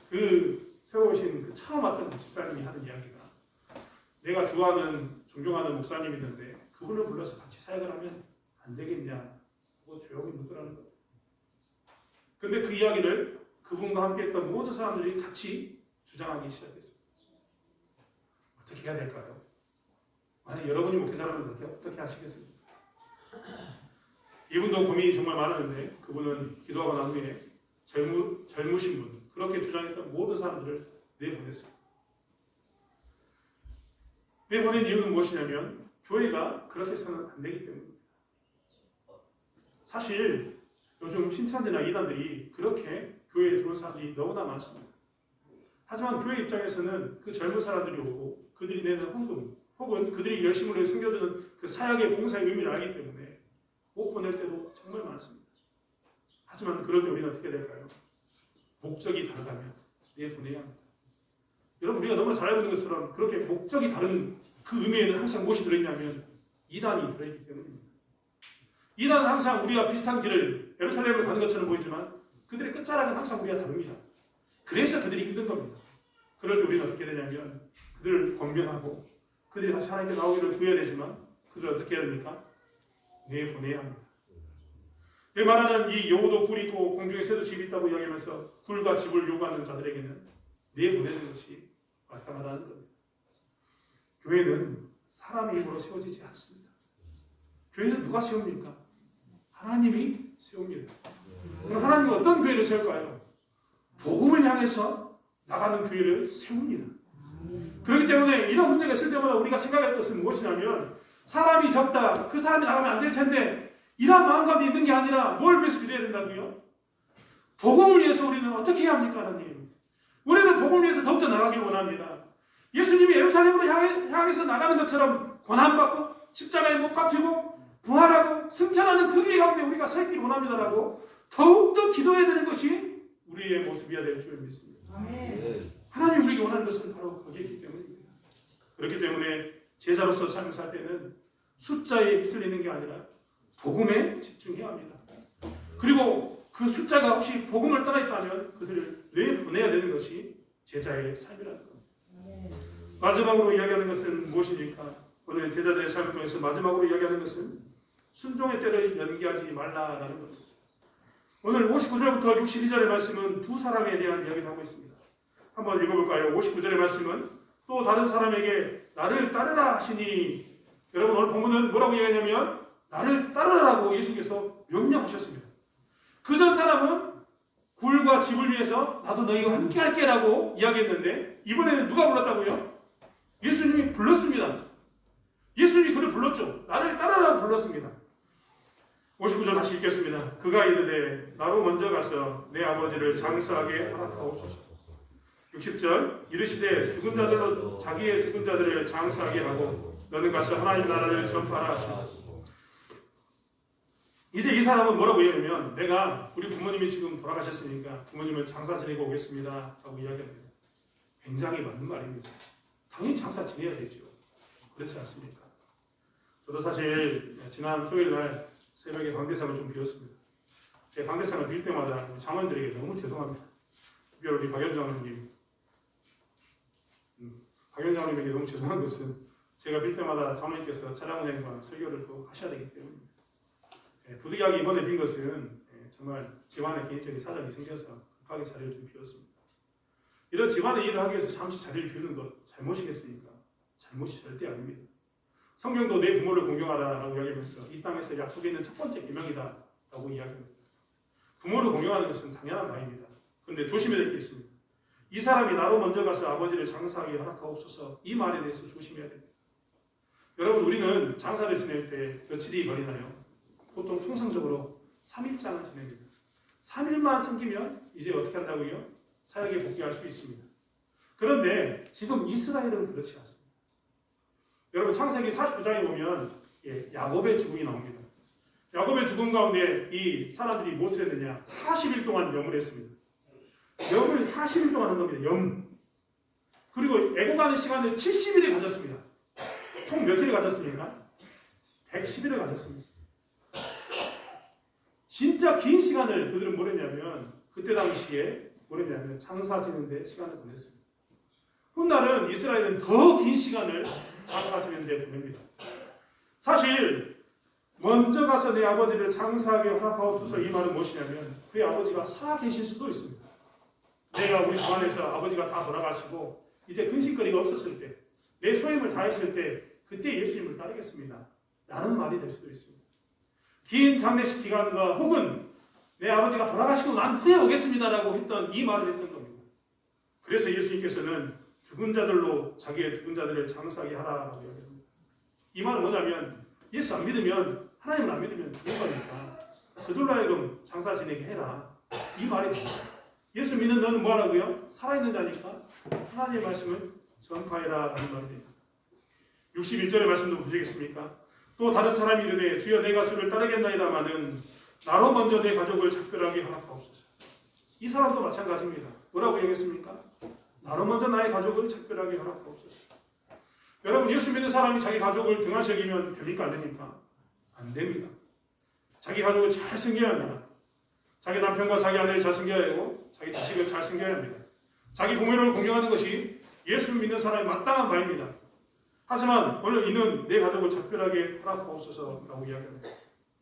A: 그 새로 오신 그 처음 왔던 그 집사님이 하는 이야기가 내가 좋아하는 존경하는 목사님이 있는데 그분을 불러서 같이 사역을 하면 안 되겠냐 뭐 조용히 묻더라는 거예요. 근데 그 이야기를 그분과 함께 했던 모든 사람들이 같이 주장하기 시작했습니다. 어떻게 해야 될까요? 만약 여러분이 목회자라면 어떻게 하시겠습니까? 이분도 고민이 정말 많았는데 그분은 기도하고 난 후에 젊으신 분, 그렇게 주장했던 모든 사람들을 내보냈습니다. 내보낸 이유는 무엇이냐면 교회가 그렇게 해서는 안 되기 때문입니다. 사실 요즘 신천지나 이단들이 그렇게 교회에 들어온 사람들이 너무나 많습니다. 하지만 교회 입장에서는 그 젊은 사람들이 오고 그들이 내는 헌금 혹은 그들이 열심으로 섬겨주는 그 사역의 봉사의 의미를 알기 때문에 못 보낼 때도 정말 많습니다. 하지만 그럴 때 우리는 어떻게 될까요? 목적이 다르다면 내보내야 합니다. 여러분 우리가 너무 잘 알고 있는 것처럼 그렇게 목적이 다른 그 의미에는 항상 무엇이 들어있냐면 이단이 들어있기 때문입니다. 이단은 항상 우리가 비슷한 길을 예루살렘을 가는 것처럼 보이지만 그들의 끝자락은 항상 우리가 다릅니다. 그래서 그들이 힘든 겁니다. 그럴 때 우리는 어떻게 되냐면 그들을 권면하고 그들이 다시 하나님께 나오기를 구해야 되지만 그들을 어떻게 해야 됩니까? 내보내야 합니다. 왜 말하는 이 여우도 굴이 있고 공중에 새도 집이 있다고 이야기하면서 굴과 집을 요구하는 자들에게는 내보내는 것이 마땅하다는 겁니다. 교회는 사람의 힘으로 세워지지 않습니다. 교회는 누가 세웁니까? 하나님이 세웁니다. 그럼 하나님은 어떤 교회를 세울까요? 복음을 향해서 나가는 교회를 세웁니다. 그렇기 때문에 이런 문제가 있을 때마다 우리가 생각할 것은 무엇이냐면 사람이 적다, 그 사람이 나가면 안 될 텐데 이런 마음 가운데 있는 게 아니라 뭘 위해서 기도해야 된다고요? 복음을 위해서 우리는 어떻게 해야 합니까, 하나님? 우리는 복음을 위해서 더욱더 나가길 원합니다. 예수님이 예루살렘으로 향해서 나가는 것처럼 고난받고 십자가에 못 박히고 부활하고 승천하는 그 길 가운데 우리가 서 있길 원합니다라고 더욱더 기도해야 되는 것이 우리의 모습이어야 될 줄 믿습니다. 하나님 우리에게 원하는 것은 바로 거기에 있기 때문입니다. 그렇기 때문에 제자로서 삶을 살 때는 숫자에 휩쓸리는 게 아니라 복음에 집중해야 합니다. 그리고 그 숫자가 혹시 복음을 떠나있다면 그것을 내보내야 되는 것이 제자의 삶이라는 겁니다. 마지막으로 이야기하는 것은 무엇입니까? 오늘 제자들의 삶을 통해서 마지막으로 이야기하는 것은 순종의 때를 연기하지 말라라는 겁니다. 오늘 59절부터 62절의 말씀은 두 사람에 대한 이야기를 하고 있습니다. 한번 읽어볼까요? 59절의 말씀은 또 다른 사람에게 나를 따르라 하시니, 여러분 오늘 본문은 뭐라고 이야기하냐면 나를 따르라고 예수께서 명령하셨습니다. 그 전 사람은 굴과 집을 위해서 나도 너희와 함께 할게 라고 이야기했는데 이번에는 누가 불렀다고요? 예수님이 불렀습니다. 예수님이 그를 불렀죠. 나를 따르라고 불렀습니다. 59절 다시 읽겠습니다. 그가 이르되 나로 먼저 가서 내 아버지를 장사하게 하옵소서. 60절 이르시되 죽은 자들로 자기의 죽은 자들을 장사하게 하고 너는 가서 하나님 나라를 전파하라 하시고, 이제 이 사람은 뭐라고 얘기하냐면 내가 우리 부모님이 지금 돌아가셨으니까 부모님은 장사 지내고 오겠습니다 라고 이야기합니다. 굉장히 맞는 말입니다. 당연히 장사 지내야 되죠. 그렇지 않습니까? 저도 사실 지난 토요일 날 새벽에 방대상을 좀 비웠습니다. 제 방대상을 빌 때마다 우리 장원들에게 너무 죄송합니다. 특별히 우리 박연장로님 박연장로님에게 너무 죄송한 것은 제가 빌 때마다 장로님께서 차량운행과 설교를 또 하셔야 되기 때문입니다. 부득이하게 이번에 빈 것은 정말 집안에 개인적인 사정이 생겨서 급하게 자리를 좀 비웠습니다. 이런 집안의 일을 하기 위해서 잠시 자리를 비우는 것 잘못이겠습니까? 잘못이 절대 아닙니다. 성경도 내 부모를 공경하라라고 이야기하면서 이 땅에서 약속에 있는 첫 번째 계명이다 라고 이야기합니다. 부모를 공경하는 것은 당연한 바입니다. 그런데 조심해야 될 게 있습니다. 이 사람이 나로 먼저 가서 아버지를 장사하게 허락하옵소서 이 말에 대해서 조심해야 됩니다. 여러분 우리는 장사를 지낼 때 며칠이 걸리나요? 보통 통상적으로 3일장을 지냅니다. 3일만 섬기면 이제 어떻게 한다고요? 사역에 복귀할 수 있습니다. 그런데 지금 이스라엘은 그렇지 않습니다. 여러분 창세기 49장에 보면 야곱의 죽음이 나옵니다. 야곱의 죽음 가운데 이 사람들이 무엇을 했느냐? 40일 동안 염을 했습니다. 염을 40일 동안 한 겁니다. 염. 그리고 애고가는 시간을 70일을 가졌습니다. 총 며칠을 가졌습니까? 110일을 가졌습니다. 진짜 긴 시간을 그들은 뭘 했냐면 그때 당시에 뭘 했냐면 장사 지는 데 시간을 보냈습니다. 훗날은 이스라엘은 더 긴 시간을 장사 지는 데 보냅니다. 사실 먼저 가서 내 아버지를 장사하게 허락하옵소서 이 말은 무엇이냐면 그의 아버지가 살아 계실 수도 있습니다. 내가 우리 집안에서 아버지가 다 돌아가시고 이제 근심거리가 없었을 때 내 소임을 다했을 때 그때 예수님을 따르겠습니다 라는 말이 될 수도 있습니다. 긴 장례식 기간과 혹은 내 아버지가 돌아가시고 난 후에 오겠습니다라고 했던 이 말을 했던 겁니다. 그래서 예수님께서는 죽은 자들로 자기의 죽은 자들을 장사하게 하라라고 이야기합니다. 이 말은 뭐냐면 예수 안 믿으면 하나님을 안 믿으면 죽은 거니까 그들로 하여금 장사 지내게 해라. 이 말이 됩니다. 예수 믿는 너는 뭐하라고요? 살아있는 자니까 하나님의 말씀을 전파해라 라는 말이 됩니다. 61절의 말씀도 보시겠습니까? 또 다른 사람이 이르되 주여 내가 주를 따르겠나이다마는 나로 먼저 내 가족을 작별하게 허락하옵소서. 이 사람도 마찬가지입니다. 뭐라고 얘기했습니까? 나로 먼저 나의 가족을 작별하게 허락하옵소서. 여러분 예수 믿는 사람이 자기 가족을 등한시 여기면 됩니까? 안 됩니까? 안 됩니다. 자기 가족을 잘 섬겨야 합니다. 자기 남편과 자기 아내를 잘 섬겨야 하고 자기 자식을 잘 섬겨야 합니다. 자기 부모를 공경하는 것이 예수 믿는 사람의 마땅한 바입니다. 하지만 오늘 이는 내 가족을 작별하게 허락하옵소서라고 이야기합니다.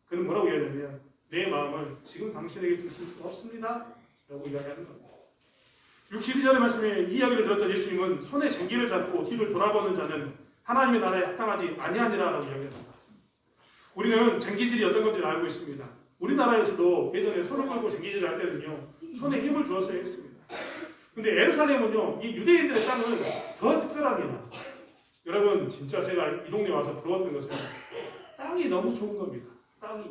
A: 그는 뭐라고 이야기하냐면 내 마음을 지금 당신에게 둘 수 없습니다 라고 이야기하는 겁니다. 62절의 말씀에 이 이야기를 들었던 예수님은 손에 쟁기를 잡고 뒤를 돌아보는 자는 하나님의 나라에 합당하지 아니하니라 라고 이야기합니다. 우리는 쟁기질이 어떤 건지 알고 있습니다. 우리나라에서도 예전에 손을 걸고 쟁기질을 할 때는요 손에 힘을 주었어야 했습니다. 근데 예루살렘은요 이 유대인들의 땅은 더 특별합니다. 여러분 진짜 제가 이 동네 와서 부러웠던 것은 땅이 너무 좋은 겁니다. 땅이.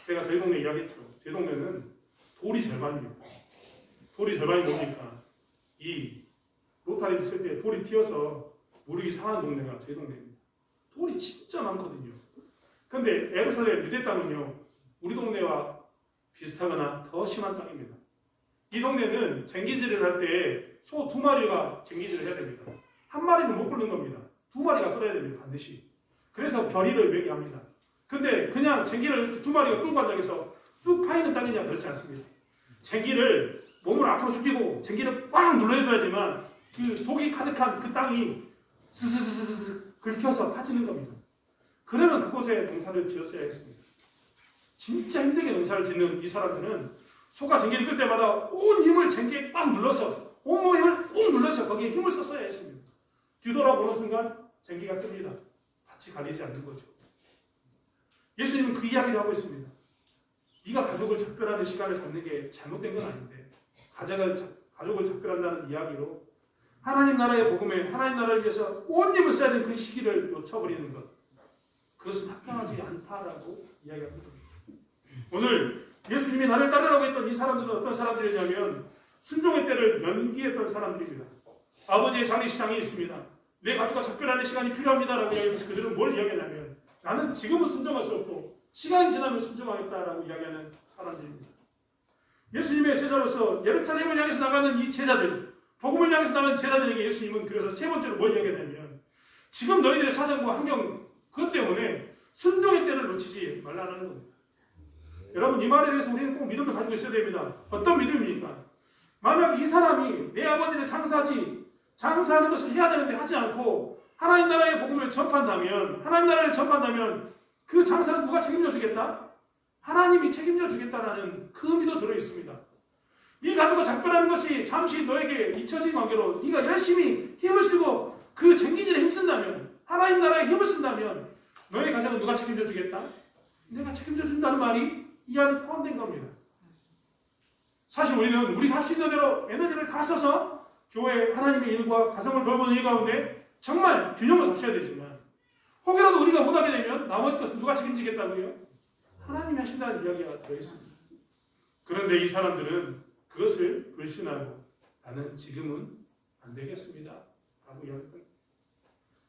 A: 제가 저희 동네 이야기했죠. 제 동네는 돌이 절반입니다. 돌이 절반이 뭡니까? 이 로타리 있을 때 돌이 튀어서 무릎이 상한 동네가 제 동네입니다. 돌이 진짜 많거든요. 근데 예루살렘 유대 땅은요 우리 동네와 비슷하거나 더 심한 땅입니다. 이 동네는 쟁기질을 할 때 소 2마리가 쟁기질을 해야 됩니다. 한 마리는 못 끓는 겁니다. 2마리가 끓어야 됩니다. 반드시. 그래서 결의를 매기합니다. 근데 그냥 쟁기를 2마리가 끌고 간다고 해서 쑥 파이는 땅이냐 그렇지 않습니다. 쟁기를 몸을 앞으로 숙이고 쟁기를 꽉 눌러줘야지만 그 독이 가득한 그 땅이 스스스스스 긁혀서 파지는 겁니다. 그러면 그곳에 농사를 지었어야 했습니다. 진짜 힘들게 농사를 짓는 이 사람들은 소가 쟁기를 끌 때마다 온 힘을 쟁기에 꽉 눌러서 온몸 힘을 꾹 눌러서 거기에 힘을 썼어야 했습니다. 뒤돌아보는 순간 쟁기가 뜹니다. 같이 가리지 않는 거죠. 예수님은 그 이야기를 하고 있습니다. 네가 가족을 작별하는 시간을 갖는 게 잘못된 건 아닌데 가족을 작별한다는 이야기로 하나님 나라의 복음에 하나님 나라를 위해서 온 힘을 써야 되는 그 시기를 놓쳐버리는 것 그것은 합당하지 않다라고 이야기합니다. 오늘 예수님이 나를 따르라고 했던 이 사람들은 어떤 사람들이냐면 순종의 때를 연기했던 사람들입니다. 아버지의 장례식장이 있습니다. 내 가족과 작별하는 시간이 필요합니다라고 이야기하면서 그들은 뭘 이야기하냐면 나는 지금은 순종할 수 없고 시간이 지나면 순종하겠다라고 이야기하는 사람들입니다. 예수님의 제자로서 예루살렘을 향해서 나가는 이 제자들, 복음을 향해서 나가는 제자들에게 예수님은 그래서 세 번째로 뭘 이야기하냐면 지금 너희들의 사정과 환경 그것 때문에 순종의 때를 놓치지 말라는 겁니다. 여러분 이 말에 대해서 우리는 꼭 믿음을 가지고 있어야 됩니다. 어떤 믿음입니까? 만약 이 사람이 내 아버지는 장사하는 것을 해야 되는데 하지 않고 하나님 나라의 복음을 전파한다면 하나님 나라를 전파한다면 그 장사는 누가 책임져 주겠다? 하나님이 책임져 주겠다라는 그 의미도 들어있습니다. 네 가지고 작별하는 것이 잠시 너에게 잊혀진 관계로 네가 열심히 힘을 쓰고 그 쟁기질에 힘쓴다면 하나님 나라에 힘을 쓴다면 너의 가정은 누가 책임져 주겠다? 내가 책임져 준다는 말이 이 안에 포함된 겁니다. 사실 우리는 우리가 할 수 있는 대로 에너지를 다 써서 교회 하나님의 일과 가정을 돌보는 일 가운데 정말 균형을 갖춰야 되지만 혹여라도 우리가 못하게 되면 나머지 것은 누가 책임지겠다고요? 하나님이 하신다는 이야기가 들어있습니다. 그런데 이 사람들은 그것을 불신하고 나는 지금은 안 되겠습니다 라고 이야기합니다.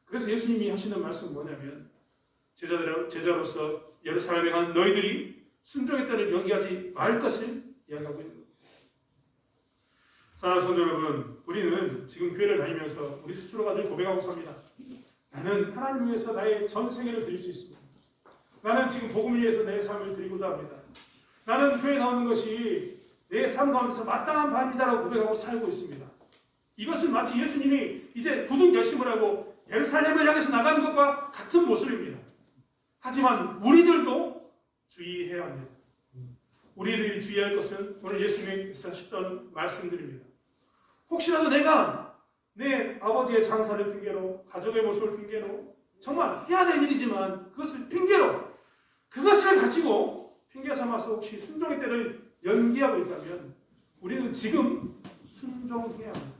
A: 그래서 예수님이 하시는 말씀은 뭐냐면 제자로서 예루살렘에 간 너희들이 순종의 때를 연기하지 말 것을 이야기하고 있는 겁니다. 사랑하는 성도 여러분, 우리는 지금 교회를 다니면서 우리 스스로가 늘 고백하고 삽니다. 나는 하나님 위해서 나의 전 생애를 드릴 수 있습니다. 나는 지금 복음을 위해서 내 삶을 드리고자 합니다. 나는 교회에 나오는 것이 내 삶 가운데서 마땅한 바입니다라고 고백하고 살고 있습니다. 이것은 마치 예수님이 이제 굳은 결심을 하고 예루살렘을 향해서 나가는 것과 같은 모습입니다. 하지만 우리들도 주의해야 합니다. 우리들이 주의할 것은 오늘 예수님께서 하셨던 말씀들입니다. 혹시라도 내가 내 아버지의 장사를 핑계로 가족의 모습을 핑계로 정말 해야 될 일이지만 그것을 핑계로 그것을 가지고 핑계 삼아서 혹시 순종의 때를 연기하고 있다면 우리는 지금 순종해야 합니다.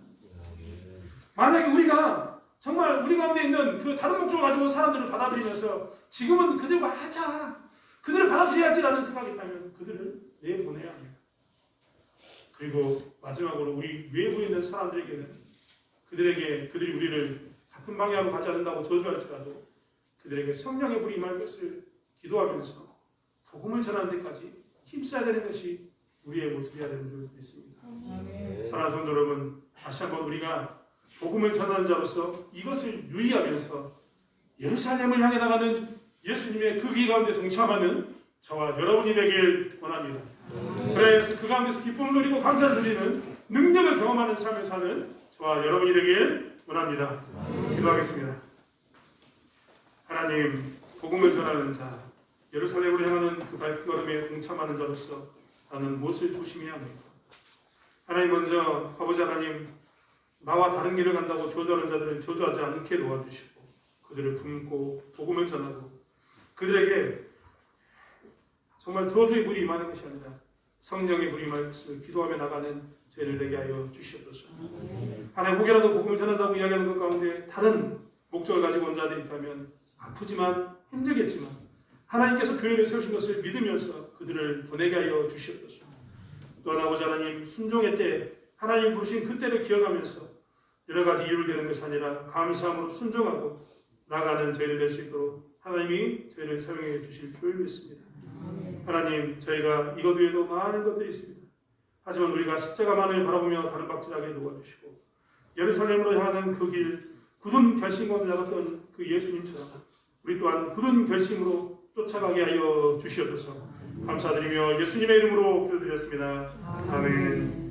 A: 만약에 우리가 정말 우리 가운데 있는 그 다른 목적을 가지고 온 사람들을 받아들이면서 지금은 그들과 하자, 그들을 받아들여야지라는 생각이 있다면 그들을 내보내야 합니다. 그리고 마지막으로 우리 외부에 있는 사람들에게는 그들이 우리를 같은 방향으로 가지 않는다고 저주할지라도 그들에게 성령의 불이 임할 것을 기도하면서 복음을 전하는 데까지 힘써야 되는 것이 우리의 모습이어야 되는 줄 믿습니다. 사랑하는 성도 여러분, 다시 한번 우리가 복음을 전하는 자로서 이것을 유의하면서 예루살렘을 향해 나가는 예수님의 그 길 가운데 동참하는 저와 여러분이 되길 원합니다. 그래서 그 가운데서 기쁨을 누리고 감사를 누리는 능력을 경험하는 삶을 사는 저와 여러분이 되길 원합니다. 기도하겠습니다. 하나님, 복음을 전하는 자, 예루살렘으로 향하는 그 발걸음에 동참하는 자로서 나는 무엇을 조심해야 합니까? 하나님, 먼저 아버지 하나님, 나와 다른 길을 간다고 저주하는 자들을 저주하지 않게 도와주시고 그들을 품고 복음을 전하고 그들에게 정말 저주의 불이 임하는 것이 아니라 성령의 불이 임할 것을 기도하며 나가는 저희를 되게 하여 주시옵소서. 하나님, 혹여라도 복음을 전한다고 이야기하는 것 가운데 다른 목적을 가지고 온 자들이 있다면 아프지만 힘들겠지만 하나님께서 교회를 세우신 것을 믿으면서 그들을 보내게 하여 주시옵소서. 또한 아버지 하나님, 순종의 때 하나님 부르신 그때를 기억하면서 여러 가지 이유를 대는 것이 아니라 감사함으로 순종하고 나가는 저희를 될 수 있도록 하나님이 저희를 사용해 주실 줄 믿습니다. 하나님, 저희가 이것 외에도 많은 것들이 있습니다. 하지만 우리가 십자가만을 바라보며 다른 박질하게 도와주시고 예루살렘으로 향하는 그 길 굳은 결심 가운데 나갔던 그 예수님처럼 우리 또한 굳은 결심으로 쫓아가게 하여 주시옵소서. 감사드리며 예수님의 이름으로 기도드렸습니다. 아멘.